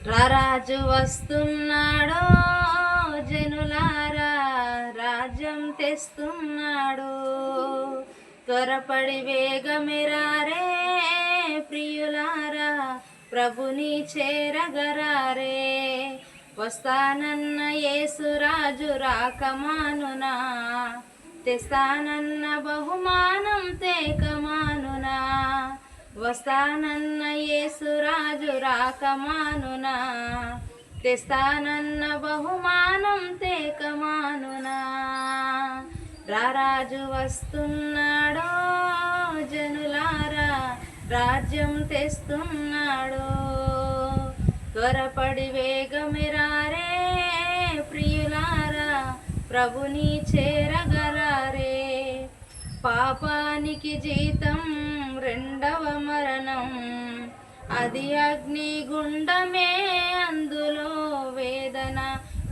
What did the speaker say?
రారాజు వస్తున్నాడో జనులారా, రాజ్యం తెస్తున్నాడు. త్వరపడి వేగమిరారే ప్రియులారా, ప్రభుని చేరగరారే. వస్తానన్న యేసురాజు రాకమానునా, తెస్తానన్న బహుమానం తేకమానునా. వస్తానన్న యేసురాజు రాకమానునా, తెస్తానన్న బహుమానం తేకమానునా. రారాజు వస్తున్నాడో జనులారా, రాజ్యం తెస్తున్నాడు. త్వరపడి వేగమిరారే ప్రియులారా, ప్రభుని చేరగరారే. పాపానికి జీతం రెండవ మరణం, అది అగ్నిగుండమే, అందులో వేదన